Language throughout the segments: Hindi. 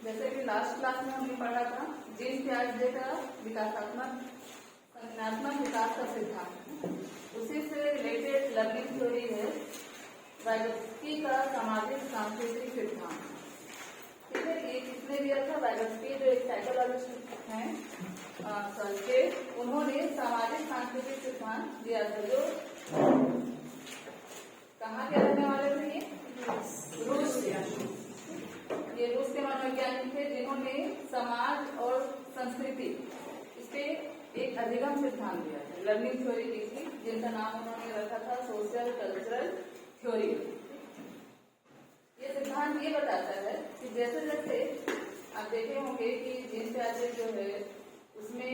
जैसे कि लास्ट क्लास में हमने पढ़ा था जीन पियाजे का विकासात्मक संज्ञानात्मक विकास का सिद्धांत, उसी से रिलेटेड लर्निंग थ्योरी है वाइगोत्स्की का सामाजिक सांस्कृतिक सिद्धांत। ठीक है, ये किसने दिया था? वाइगोत्स्की जो एक साइकोलॉजिस्ट हैं के, उन्होंने सामाजिक सांस्कृतिक सिद्धांत दिया था, जो कहाँ के रहने वाले थे? ये रूस के। ये रूस के मनोवैज्ञानिक थे जिन्होंने समाज और संस्कृति इस पे एक अधिगम सिद्धांत दिया था, लर्निंग थ्योरी दी थी, जिनका नाम उन्होंने रखा था सोशल कल्चरल थ्योरी। ये सिद्धांत ये बताता है कि जैसे जैसे आप देखे होंगे कि जीन पियाजे जो है उसमें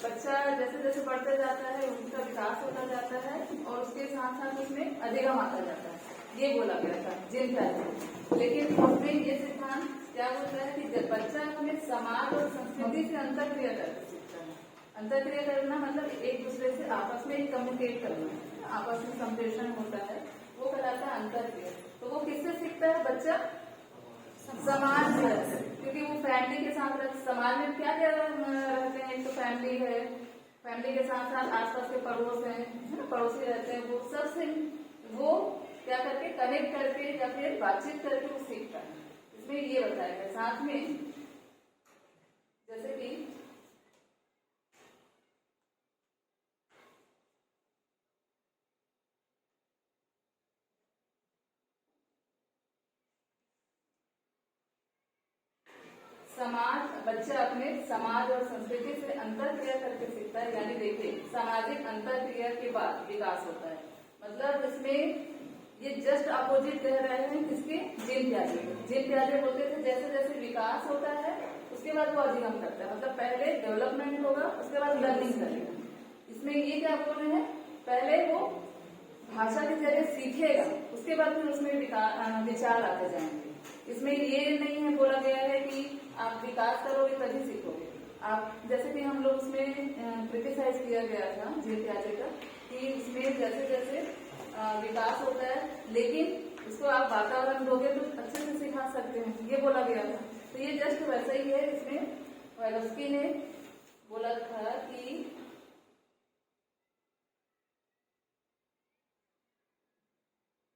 बच्चा जैसे जैसे बढ़ते जाता है उनका विकास होता जाता है और उसके साथ साथ उसमें अधिगम आता जाता है, ये बोला गया था जीन पियाजे। लेकिन उसमें ये सिद्धांत क्या बोलता है कि जब बच्चा अपने समाज और संस्कृति से अंतरक्रिया करके सीखता है। अंतरक्रिया करना मतलब एक दूसरे से आपस में कम्युनिकेट करना, आपस में संप्रेषण होता है, वो कहलाता है अंतरक्रिया। तो वो किससे सीखता है बच्चा? समाज से, क्योंकि वो फैमिली के साथ समाज में क्या क्या रहते हैं, एक तो फैमिली है, फैमिली के साथ साथ आसपास के पड़ोस है, पड़ोसी रहते हैं, वो सबसे वो क्या करके कनेक्ट करके या फिर बातचीत करके वो सीखता है। इसमें ये बताया गया साथ में, जैसे कि बच्चा अपने समाज और संस्कृति से अंतरक्रिया करके सीखता है। यानी देखिए, सामाजिक अंतरक्रिया के बाद विकास होता है। मतलब इसमें ये जस्ट अपोजिट कह रहे हैं किसके? जीन पियाजे। जीन पियाजे बोलते थे जैसे जैसे विकास होता है उसके बाद वो अधिगम करता है, मतलब पहले डेवलपमेंट होगा उसके बाद लर्निंग करेगा। इसमें ये क्या बोल रहे हैं, पहले वो भाषा के जरिए सीखेगा, उसके बाद फिर उसमें विचार आते जाएंगे। इसमें ये नहीं है बोला गया है कि आप विकास करोगे तभी सीखोगे। आप जैसे कि हम लोग उसमें क्रिटिसाइज किया गया था जीन पियाजे का कि इसमें जैसे जैसे विकास होता है, लेकिन उसको आप वातावरण दोगे तो अच्छे से सिखा सकते हैं, ये बोला गया था। तो ये जस्ट वैसा ही है। इसमें वाइगोत्स्की ने बोला था कि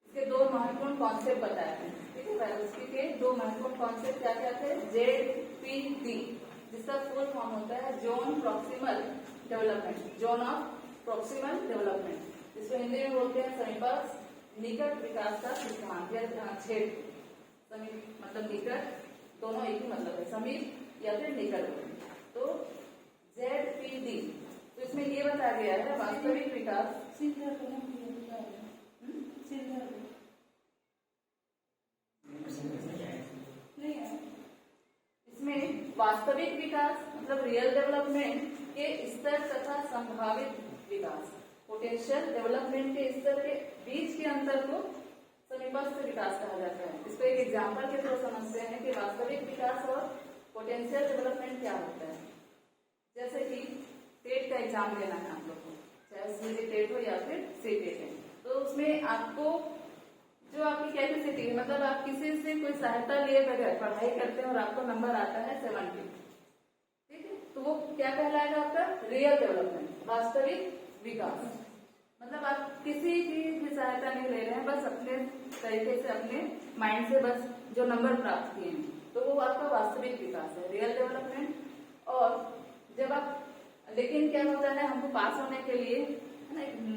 इसके दो महत्वपूर्ण कॉन्सेप्ट बताए थे। ठीक है, वाइगोत्स्की के दो महत्वपूर्ण कॉन्सेप्ट क्या क्या थे? ZPD, जिसका फुल फॉर्म होता है zone proximal development, zone of proximal development, जिसको हिंदी में बोलते हैं समीपस्थ निकट विकास का सिद्धांत या क्षेत्र। समीप मतलब निकट, दोनों एक ही मतलब है, समीप या फिर निकट। तो ZPD, तो इसमें ये बताया गया है वास्तविक विकास नहीं है। इसमें वास्तविक विकास मतलब रियल डेवलपमेंट के स्तर तथा संभावित विकास पोटेंशियल डेवलपमेंट के स्तर के बीच के अंतर को समीपस्थ विकास कहा जाता है। इसको एक एग्जांपल के थ्रू समझते हैं कि वास्तविक विकास और पोटेंशियल डेवलपमेंट क्या होता है। जैसे कि टेट का एग्जाम लेना है आप लोग को, चाहे सीजी टेट हो या फिर सीटेट है, तो उसमें आपको जो आपकी कैपेसिटी है, मतलब आप किसी से कोई सहायता लिए बगैर पढ़ाई करते हैं और आपको नंबर आता है 70, ठीक है, तो वो क्या कहलाएगा? आपका रियल डेवलपमेंट, वास्तविक विकास। मतलब आप किसी की सहायता नहीं ले रहे हैं, बस अपने तरीके से अपने माइंड से बस जो नंबर प्राप्त किए हैं, तो वो आपका वास्तविक विकास है, रियल डेवलपमेंट। और जब आप, लेकिन क्या होता है, हमको पास होने के लिए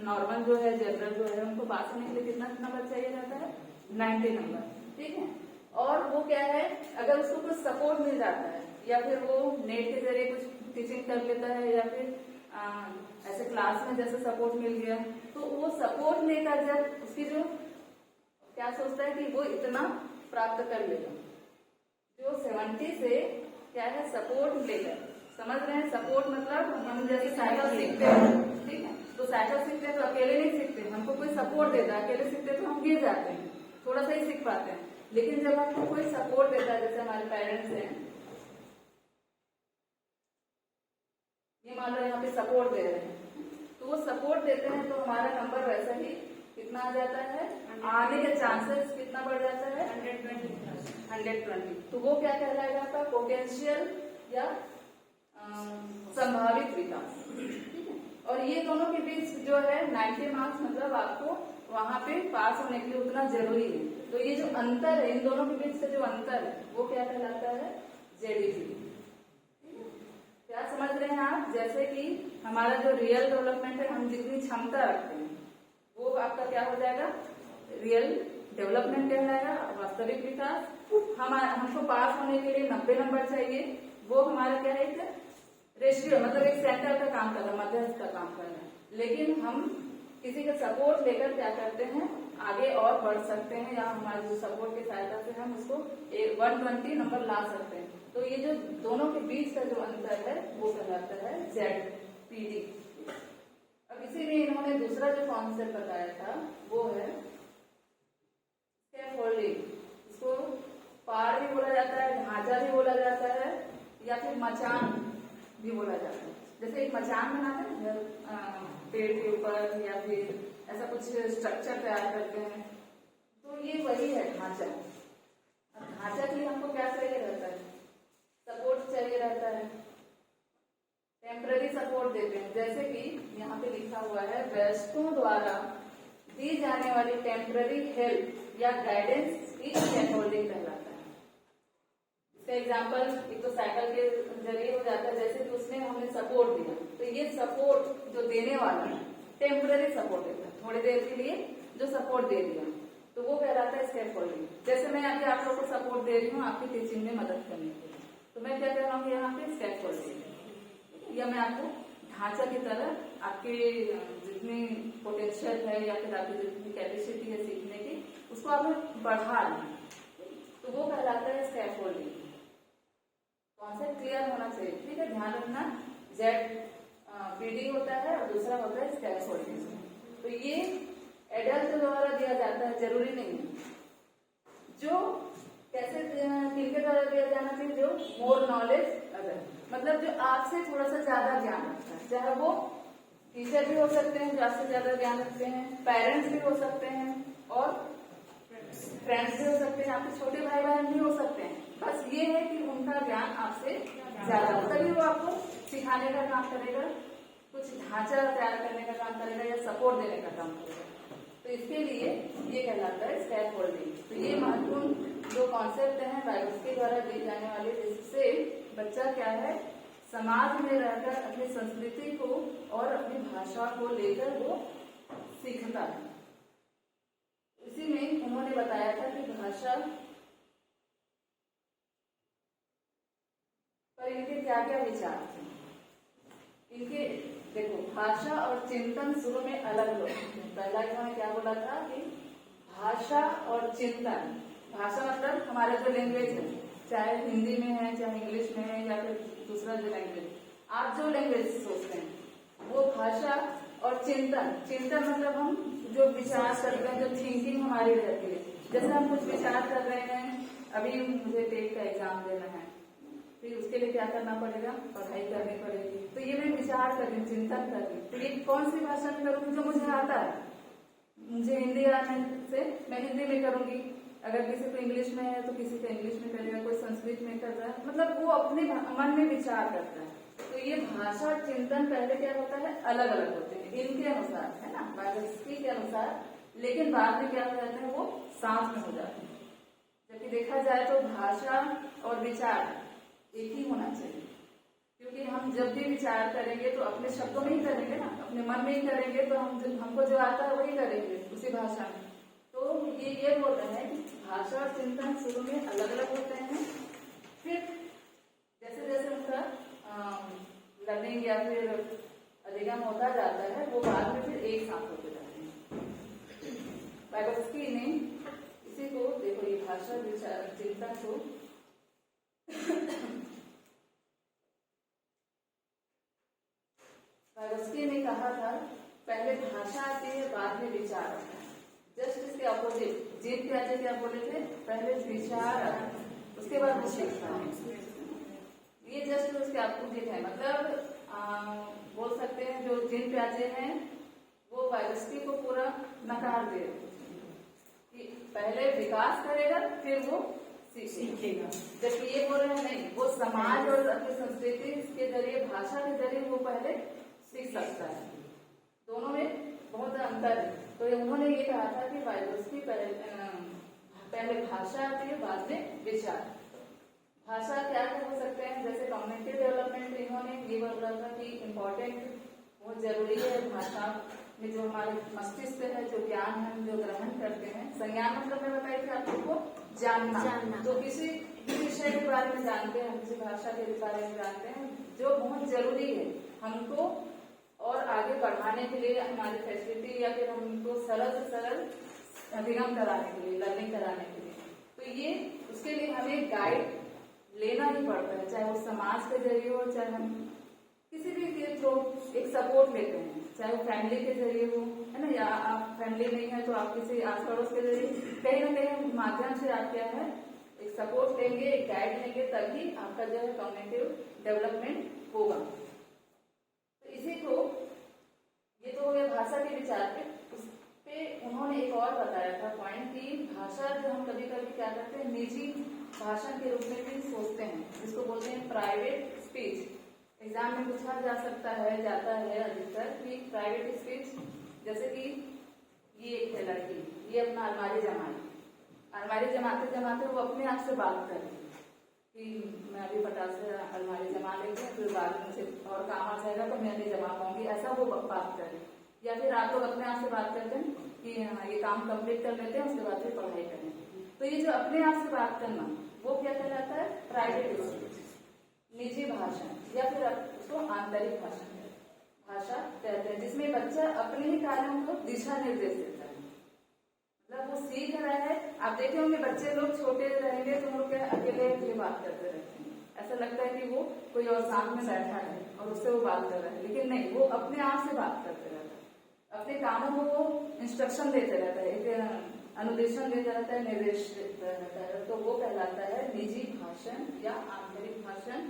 नॉर्मल जो है, जनरल जो है, उनको पास होने के लिए कितना नंबर चाहिए रहता है? 90 नंबर, ठीक है। और वो क्या है, अगर उसको कुछ सपोर्ट मिल जाता है या फिर वो नेट के जरिए कुछ टीचिंग कर लेता है या फिर ऐसे क्लास में जैसे सपोर्ट मिल गया, तो वो सपोर्ट लेकर जब उसकी जो क्या सोचता है कि वो इतना प्राप्त कर लेगा, जो 70 से क्या है सपोर्ट लेकर, समझ रहे हैं? सपोर्ट मतलब हम जैसे साइकिल सीखते हैं, ठीक है, तो साइकिल सीखते हैं तो अकेले नहीं सीखते, हमको कोई सपोर्ट देता है। अकेले सीखते तो हम गिर जाते हैं, थोड़ा सा ही सीख पाते हैं। लेकिन जब आपको कोई सपोर्ट देता है, जैसे हमारे पेरेंट्स हैं, ये मान लो यहाँ पे सपोर्ट दे रहे हैं, तो वो सपोर्ट देते हैं तो हमारा नंबर वैसा ही कितना आ जाता है, आने के चांसेस कितना बढ़ जाता है? 120 120, तो वो क्या कहलाएगा आपका पोटेंशियल या संभावित विकास, ठीक है। और ये दोनों के बीच जो है 90 मार्क्स, मतलब आपको वहां पे पास होने के लिए उतना जरूरी है। तो ये जो अंतर है, इन दोनों के बीच का जो अंतर है वो क्या कहलाता है, जेडीपी। क्या समझ रहे हैं आप? जैसे कि हमारा जो रियल डेवलपमेंट है, हम जितनी क्षमता रखते हैं वो आपका क्या हो जाएगा, रियल डेवलपमेंट कहलाएगा, वास्तविक विकास। हमको पास होने के लिए 90 नंबर चाहिए, वो हमारा क्या है, एक रेशियो, मतलब एक सेंटर का काम कर रहा है, मध्यस्थ का काम कर रहा है। लेकिन हम किसी का सपोर्ट लेकर क्या करते हैं, आगे और बढ़ सकते हैं, या हमारे जो सपोर्ट की सहायता से हम उसको 120 नंबर ला सकते हैं। तो ये जो दोनों के बीच का जो अंतर है वो कहलाता है ZPD। अब इसीलिए इन्होंने दूसरा जो कॉन्सेप्ट बताया था वो है स्कैफोल्डिंग। इसको पार भी बोला जाता है, ढांचा भी बोला जाता है, या फिर मचान भी बोला जाता है। जैसे एक मचान बनाते हैं पेड़ के ऊपर, या फिर ऐसा कुछ स्ट्रक्चर तैयार करते हैं, तो ये वही है ढांचा। अब ढांचा के लिए हमको क्या चाहिए रहता है, सपोर्ट चाहिए रहता है, टेम्पररी सपोर्ट देते हैं। जैसे कि यहाँ पे लिखा हुआ है, वयस्कों द्वारा दी जाने वाली टेम्पररी हेल्प या गाइडेंस ही स्कैफोल्डिंग कहलाता है। इसका एग्जांपल एक तो साइकिल के जरिए हो जाता है, जैसे कि उसने हमें सपोर्ट दिया, तो ये सपोर्ट जो देने वाला है टेम्पररी सपोर्ट देता है, थोड़ी देर के लिए जो सपोर्ट दे दिया, तो वो कहलाता है स्कैफोल्डिंग। जैसे मैं अभी आप लोगों को सपोर्ट दे रही हूँ आपकी टीचिंग में मदद करने के लिए, तो मैं क्या कर रहा हूँ यहाँ पे स्कैफोल्डिंग, या मैं आपको ढांचा की तरह आपके जितनी पोटेंशियल है या फिर आपकी जितनी कैपेसिटी है सीखने की, उसको आप बढ़ा रहे हैं, तो वो कहलाता है स्कैफोल्डिंग। कॉन्सेप्ट क्लियर होना चाहिए, ठीक है, ध्यान रखना। ZPD होता है और दूसरा होता है स्कैफोल्डिंग। तो ये एडल्ट द्वारा दिया जाता है, जरूरी नहीं है। जो कैसे किनके द्वारा दिया जाना चाहिए, जो मोर नॉलेज अगर, मतलब जो आपसे थोड़ा सा ज्यादा ज्ञान रखता है, चाहे वो टीचर भी हो सकते हैं जो आपसे ज्यादा ज्ञान रखते हैं, पेरेंट्स भी हो सकते हैं, और फ्रेंड्स भी हो सकते हैं, आपके छोटे भाई बहन भी हो सकते हैं। बस ये है कि उनका ज्ञान आपसे ज्यादा हो, तभी वो आपको सिखाने का काम करेगा, कुछ ढांचा तैयार करने का काम करेगा, या सपोर्ट देने का काम करेगा। तो इसके लिए ये कहलाता है स्कैफोल्डिंग। तो ये महत्वपूर्ण जो कॉन्सेप्ट है वाइगोत्स्की द्वारा दी जाने वाले, जिससे बच्चा क्या है, समाज में रहकर अपनी संस्कृति को और अपनी भाषा को लेकर वो सीखता है। इसी में उन्होंने बताया था कि भाषा पर इनके क्या क्या विचार थे। इनके देखो, भाषा और चिंतन शुरू में अलग लोग, पहला इन्होंने क्या बोला था कि भाषा और चिंतन, भाषा मतलब हमारा जो लैंग्वेज है, चाहे हिंदी में है, चाहे इंग्लिश में है, या फिर दूसरा जो लैंग्वेज, आप जो लैंग्वेज सोचते हैं वो भाषा, और चिंतन, चिंतन मतलब हम जो विचार करते हैं, जो थिंकिंग हमारी रहती है। जैसे हम कुछ विचार कर रहे हैं, अभी मुझे टेट का एग्जाम देना है, फिर उसके लिए क्या करना पड़ेगा, पढ़ाई करनी पड़ेगी, तो ये मैं विचार कर रही, चिंतन कर रही, तो ये कौन सी भाषा में करूँगी, जो मुझे आता है। मुझे हिंदी आने से मैं हिंदी में करूंगी, अगर किसी को इंग्लिश में है तो किसी को इंग्लिश में करेगा, कोई संस्कृत में कर रहा है, मतलब वो अपने मन में विचार करता है। तो ये भाषा और चिंतन पहले क्या होता है, अलग अलग होते हैं इनके अनुसार, है ना, वाइगोत्स्की के अनुसार, लेकिन बाद में क्या हो जाता है, वो साथ में हो जाते हैं। जबकि देखा जाए तो भाषा और विचार एक ही होना चाहिए, क्योंकि हम जब भी विचार करेंगे तो अपने शब्दों में ही करेंगे ना, अपने मन में ही करेंगे, तो हमको जो आता है वही करेंगे उसी भाषा में। तो ये बोल रहे हैं कि भाषा और चिंतन शुरू में अलग अलग होते हैं, फिर जैसे जैसे उनका लर्निंग या फिर अधिगम होता जाता है, वो बाद में फिर एक साथ होते जाते हैं। वाइगोत्स्की ने इसी को देखो, ये भाषा विचार चिंतन को वाइगोत्स्की ने कहा था, पहले भाषा आती है, बाद में विचार आता है। जस्ट इसके अपोजिट जीन पियाजे क्या बोले थे, पहले विचार आता है, उसके बाद वो सीखता है। ये जस्ट उसके अपोजिट है, मतलब बोल सकते हैं जो जीन पियाजे हैं वो वाइगोत्स्की को पूरा नकार दे कि पहले विकास करेगा फिर वो सीखेगा। जबकि ये बोल रहे हैं नहीं, वो समाज और अपनी संस्कृति के जरिए, भाषा के जरिए वो पहले सीख सकता है। दोनों में बहुत अंतर है। तो उन्होंने ये कहा था कि वाइगोत्स्की पहले भाषा आती है, बाद में विचार। भाषा क्या हो सकते हैं, जैसे कॉग्निटिव डेवलपमेंट, इन्होंने ये बोला था कि इम्पोर्टेंट, बहुत जरूरी है भाषा में जो हमारे मस्तिष्क है, जो ज्ञान हम जो ग्रहण करते हैं। संज्ञान मतलब मैं बताई थी आप लोग को जानना। तो किसी विषय के बारे में जानते हैं, किसी भाषा के बारे में जानते हैं, जो बहुत जरूरी है हमको और आगे बढ़ाने के लिए, हमारी फैसिलिटी या फिर हमको सरल से सरल अधिगम कराने के लिए, लर्निंग कराने के लिए। तो ये उसके लिए हमें गाइड लेना ही पड़ता है, चाहे वो समाज के जरिए हो, चाहे हम किसी भी के थ्रू एक सपोर्ट लेते हैं, चाहे वो फैमिली के जरिए हो, है ना, या आप फैमिली नहीं है तो आप किसी आस पड़ोस के जरिए कहीं ना कहीं माध्यम से आप क्या है एक सपोर्ट लेंगे, एक गाइड लेंगे, तभी आपका जो है कॉग्निटिव डेवलपमेंट होगा। तो इसी को, ये तो हो गया भाषा के विचार पे। उस पे उन्होंने एक और बताया था पॉइंट कि भाषा जो हम कभी कभी क्या करते हैं, निजी भाषण के रूप में भी सोचते हैं, जिसको बोलते हैं प्राइवेट स्पीच। एग्जाम में पूछा जा सकता है, जाता है अधिकतर कि प्राइवेट स्पीच, जैसे कि ये एक है लड़की, ये अपना अलमारी जमाते जमाते वो अपने आप से बात कर रही कि मैं अभी फटाक से अलमारी जमा लेती हूँ, फिर बाद में मुझे और काम आ जाएगा तो मैं नहीं जमा पाऊंगी, ऐसा वो बात कर रही। या फिर आप लोग अपने आप से बात करते हैं कि ये काम कंप्लीट कर लेते हैं, उसके बाद फिर पढ़ाई करें। तो ये जो अपने आप से बात करना, वो क्या कहलाता है, प्राइवेट स्पीच, निजी भाषण, या फिर उसको आंतरिक भाषा कहते हैं, जिसमें बच्चा अपने ही कार्यों को दिशा निर्देश देता है। मतलब वो सीख रहा है। आप देखे होंगे बच्चे लोग छोटे रहेंगे तो वो क्या अकेले बात करते रहते हैं, ऐसा लगता है कि वो कोई और साथ में बैठा है और उससे वो बात कर रहा है, लेकिन नहीं, वो अपने आप से बात करते रहता है। अपने कामों को वो इंस्ट्रक्शन देते रहता है, एक अनुदेशन देता रहता है, निर्देश देता रहता है। तो वो कहलाता है निजी भाषण या आंतरिक भाषण,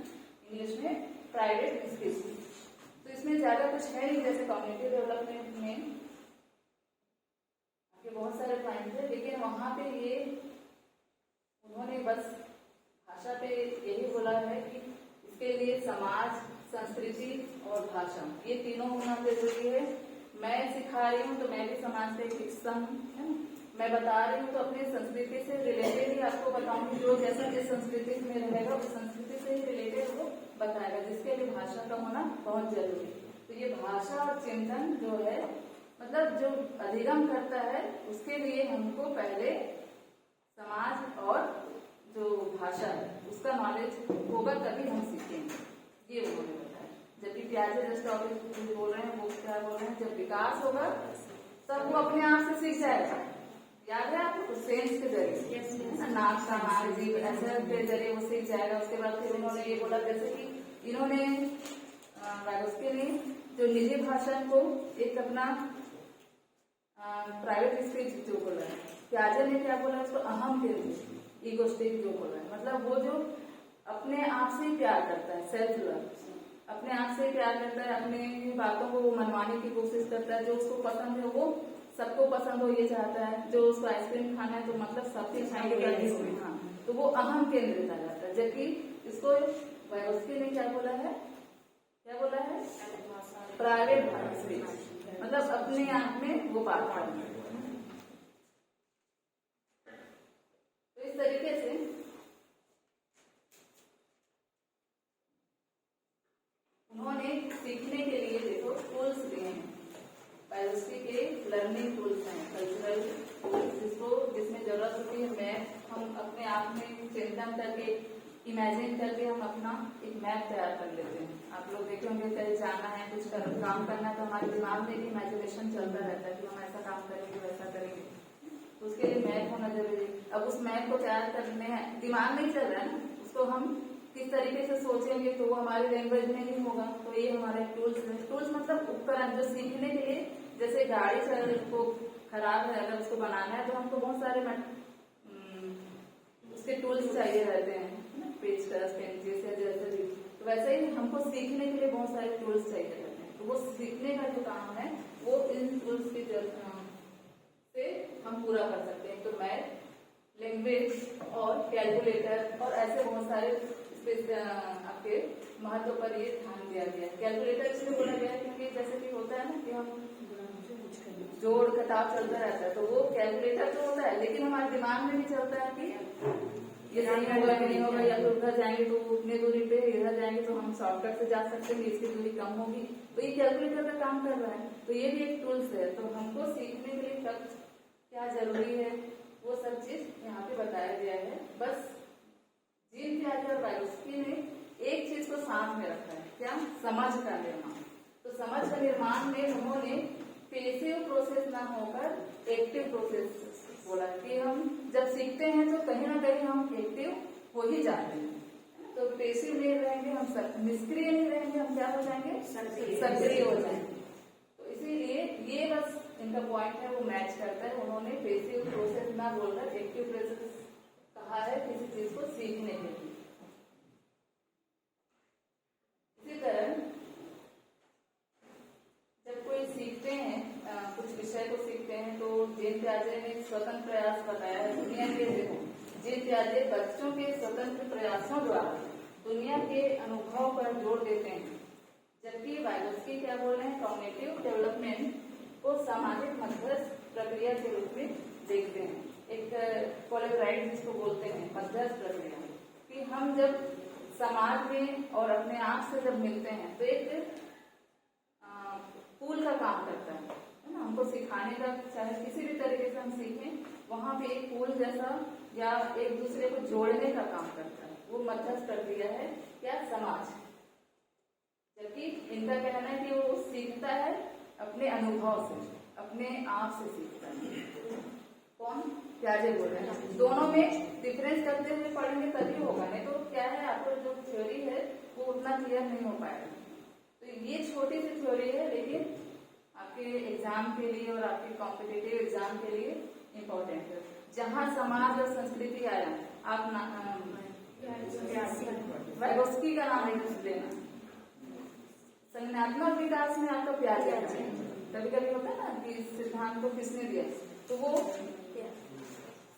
इंग्लिश में प्राइवेट स्पीच। तो इसमें ज्यादा कुछ है नहीं, जैसे कॉग्निटिव डेवलपमेंट में आपके बहुत सारे पॉइंट है, लेकिन वहां पे ये उन्होंने बस भाषा पे यही बोला है कि इसके लिए समाज, संस्कृति और भाषा, ये तीनों होना जरूरी है। मैं सिखा रही हूँ तो मैं भी समाज का एक हिस्सा हूँ, है ना। मैं बता रही हूँ तो अपनी संस्कृति से रिलेटेड ही आपको बताऊंगी, जो जैसा जिस संस्कृति में रहेगा उस संस्कृति से ही रिलेटेड वो बताएगा, जिसके लिए भाषा का होना बहुत जरूरी है। तो ये भाषा और चिंतन जो है, मतलब जो अधिगम करता है, उसके लिए हमको पहले समाज और जो भाषा है उसका नॉलेज होगा, तभी हम सीखेंगे, ये उन्होंने बताया। जबकि प्याजे जैसे टॉपिक बोल रहे हैं, वो क्या बोल रहे हैं, जब विकास होगा तब वो अपने आप से सीख जाएगा। याद है आपको, सेंस के जरिए, नाक का मार जीव ऐसे के जरिए वो सीख जाएगा। उसके बाद फिर उन्होंने ये बोला, जैसे कि इन्होंने वाइगोत्स्की ने जो निजी भाषण को एक अपना प्राइवेट स्पीच जो बोला है, प्याजे ने क्या बोला, उसको अहम केंद्रित ईगोस्टिक जो बोला है, मतलब वो जो अपने आप से प्यार करता है, सेल्फ लव, अपने आप से प्यार करता है, अपने बातों को मनवाने की कोशिश करता है, जो उसको पसंद है वो सबको पसंद हो ये चाहता है, जो उसको आइसक्रीम खाना है तो मतलब सबके खाएंगे, हाँ, तो वो अहम केंद्रित आ जाता है। जबकि इसको वाइगोत्स्की ने क्या बोला है, प्राइवेट स्पीच, मतलब अपने आप में वो बात करना। तो इस तरीके से उन्होंने सीखने के लिए देखो टूल्स दिए हैं, वाइगोत्स्की के लर्निंग टूल्स हैं, कल्चरल टूल्स, जिसमें जरूरत होती है मैप, हम अपने आप में चिंतन करके, इमेजिन करके हम अपना एक मैप तैयार कर लेते हैं। आप लोग देखे होंगे कहीं जाना है, कुछ काम करना है, तो हमारे दिमाग में भी इमेजिनेशन चलता रहता है कि हम ऐसा काम करेंगे, वैसा करेंगे, तो उसके लिए मैप होना जरूरी है। अब उस मैप को तैयार करने हैं, दिमाग नहीं चल रहा है ना, उसको हम किस तरीके से सोचेंगे तो वो हमारी लैंग्वेज में नहीं होगा। तो ये हमारे टूल्स है। टूल्स मतलब उपकरण जो सीखने के लिए, जैसे गाड़ी चल को खराब है, अगर उसको बनाना है तो हमको बहुत सारे उसके टूल्स चाहिए रहते हैं, पेचकस, पेंचिस या जैसे भी। तो वैसे ही हमको सीखने के लिए बहुत सारे टूल्स चाहिए रहते हैं। तो वो सीखने का जो काम है वो इन टूल्स की से हम पूरा कर सकते हैं। तो मैप, लैंग्वेज और कैलकुलेटर और ऐसे बहुत सारे आपके महत्व पर ये ध्यान दिया गया है। कैलकुलेटर इसलिए बोला गया है क्योंकि जैसे कि होता है ना कि हम जोड़ घटाव चलता रहता है, तो वो कैलकुलेटर तो होता है, लेकिन हमारे दिमाग में भी चलता है कि ये सही होगा कि नहीं होगा, या तो उधर जाएंगे तो उतनी दूरी पे, इधर जाएंगे तो हम शॉर्टकट से जा सकते हैं, इसकी दूरी कम होगी, तो ये कैलकुलेटर का काम कर रहा है। तो ये भी एक टूल्स है। तो हमको सीखने के लिए कब क्या जरूरी है वो सब चीज यहाँ पे बताया गया है। बस जीन पियाजे और वाइगोत्स्की ने एक चीज को साथ में रखा है, क्या? समझ का निर्माण। तो समझ का निर्माण में उन्होंने पैसिव प्रोसेस ना होकर एक्टिव प्रोसेस बोला कि हम जब सीखते हैं तो कहीं ना कहीं हम एक्टिव हो ही जाते हैं। तो पैसिव नहीं रहेंगे हम, निष्क्रिय नहीं रहेंगे, हम क्या हो जाएंगे? सक्रिय हो जाएंगे। तो इसीलिए ये बस इनका पॉइंट है, वो मैच करता है। उन्होंने पैसिव प्रोसेस ना बोलकर एक्टिव प्रोसेस कहा है किसी चीज को सीखने के लिए। इसी तरह जब कोई सीखते हैं, कुछ विषय को सीखते हैं, तो जीन पियाजे ने स्वतंत्र प्रयास बताया है। दुनिया के जीन पियाजे बच्चों के स्वतंत्र प्रयासों द्वारा दुनिया के अनुभव पर जोर देते हैं, जबकि वाइगोत्स्की क्या बोल रहे हैं? कॉग्निटिव डेवलपमेंट को सामाजिक मध्यस्थ प्रक्रिया के रूप में देखते हैं। एक कोलैबोरेट जिसको बोलते हैं मध्यस्थ प्रक्रिया, कि हम जब समाज में और अपने आप से जब मिलते हैं तो एक पुल का काम करता है ना। हमको सिखाने का, चाहे किसी भी तरीके से हम सीखें, वहां पे एक पुल जैसा या एक दूसरे को जोड़ने का काम करता है, वो मध्यस्थ प्रक्रिया है क्या? समाज। जबकि इनका कहना है कि वो सीखता है अपने अनुभव से, अपने आप से सीखता है। कौन? पियाजे बोल रहे हैं। दोनों में डिफरेंस करते हुए पढ़ेंगे तभी होगा, नहीं तो क्या है, आपको जो थ्योरी है वो उतना क्लियर नहीं हो पाएगा। तो ये छोटी सी थ्योरी है, लेकिन आपके एग्जाम के लिए और आपके कॉम्पिटिटिव एग्जाम के लिए इम्पोर्टेंट है। जहाँ समाज और संस्कृति आया, आप वाइगोत्स्की का नाम नहीं लेना। संज्ञानात्मक विकास में आपका पियाजे आया। कभी कभी होता है ना कि इस सिद्धांत को किसने दिया, तो वो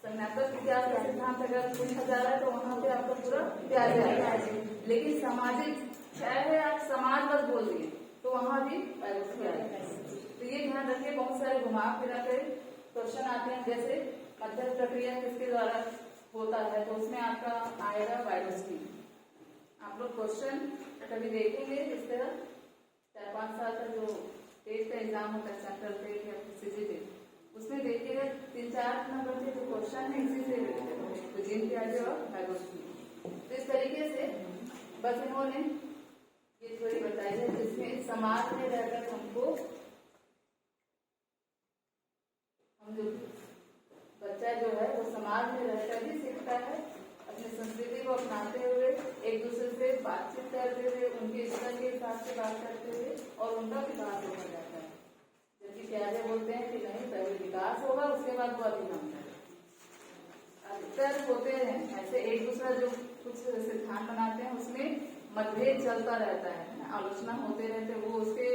संज्ञानात्मक विकास का सिद्धांत अगर पूछा जा रहा है तो वहाँ पे आपका पूरा पियाजे आया। लेकिन सामाजिक चाहे आप समाज बस बोल दिए तो वहां भी वाइगोत्स्की आएगा। तो ये ध्यान रखिए, बहुत सारे घुमा फिरा कर क्वेश्चन आते हैं, जैसे मध्यस्थ प्रक्रिया किसके द्वारा होता है, तो उसमें आपका आएगा वाइगोत्स्की। आप लोग क्वेश्चन कभी देखेंगे इस तरह 4-5 साल का जो टेट का एग्जाम होता है, सेंट्रल टेट या सीजीटी, उसमें देखिएगा 3-4 नंबर के जो क्वेश्चन है इसी से रिलेटेड, तो जीन पियाजे और वाइगोत्स्की। तो इस तरीके से बस इन्होंने ये थोड़ी बताई है, जिसमें समाज में रहकर हम जो बच्चा जो है वो समाज में रहकर ही सीखता है, अपनी संस्कृति को अपनाते हुए, एक दूसरे से बातचीत करते हुए, उनके स्तर के हिसाब से बात करते हुए, और उनका विकास होता जाता है। जबकि पियाजे बोलते हैं कि नहीं, पहले विकास होगा उसके बाद वो अभिगम है। अधिकतर होते हैं ऐसे, एक दूसरा जो कुछ सिद्धांत बनाते हैं उसमें मतभेद चलता रहता है, आलोचना होते रहते हैं। वो उसके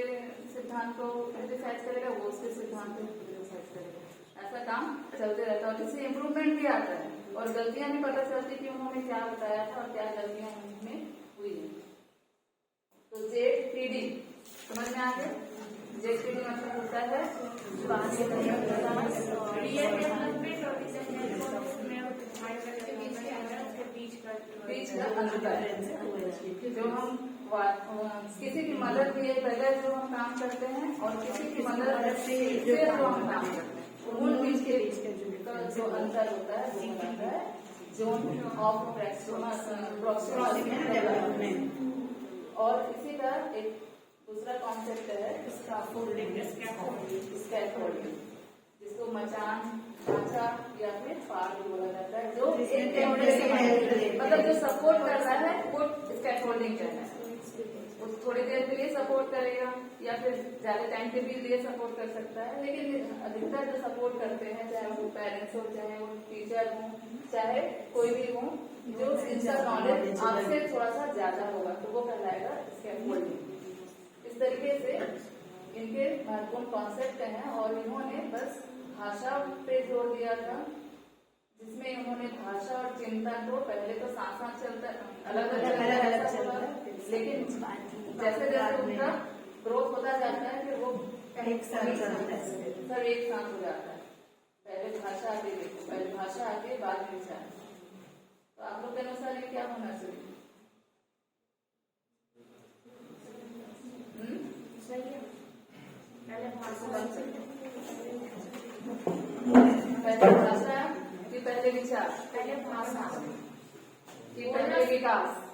सिद्धांत को क्रिटिसाइज करेगा, वो उसके सिद्धांत को क्रिटिसाइज करेगा, ऐसा काम चलते रहता है। और इससे इम्प्रूवमेंट भी आता है और गलतियां भी पता चलती कि उन्होंने क्या बताया था और क्या गलतियां उनमें हुई है। तो ZPD समझ में आ गया? ZPD मतलब होता है बीच का अंतर। जो हम किसी की मदद लिए बगैर जो हम काम करते हैं और किसी की मदद से जो हम काम करते हैं, मूल बीच के जो अंतर होता है वो होता है जोन ऑफ प्रॉक्सिमिटी डेवलपमेंट। और इसी का एक दूसरा कॉन्सेप्ट है स्कैफोल्डिंग, जिसको मचान, ढांचा या फिर पार बोला जाता है। जो मतलब जो सपोर्ट करता है वो स्कैफोल्डिंग कहता है। वो थोड़ी देर के लिए सपोर्ट करेगा या फिर ज्यादा टाइम के लिए सपोर्ट कर सकता है, लेकिन अधिकतर जो सपोर्ट करते हैं, चाहे वो पेरेंट्स हो, चाहे वो टीचर हो, चाहे कोई भी हो, जो इनका नॉलेज आपसे थोड़ा सा ज्यादा होगा तो वो कहलाएगा स्कैफोल्डिंग। इस तरीके से इनके महत्वपूर्ण कॉन्सेप्ट हैं और इन्होंने बस भाषा पे जोर दिया था, जिसमें उन्होंने भाषा और चिंतन को पहले तो साथ साथ चलता अलग अलग चलता चलता है, है, लेकिन जैसे जैसे उनका ग्रोथ होता जाता है फिर वो एक साथ चलता है। सब एक साथ हो जाता है। पहले भाषा आगे देखो, पहले भाषा आगे बाद में विचार। तो आप लोग के अनुसार ये क्या होना चाहिए? पहले भाषा कि पहले विचार पहले भाषा कि पहले विकास?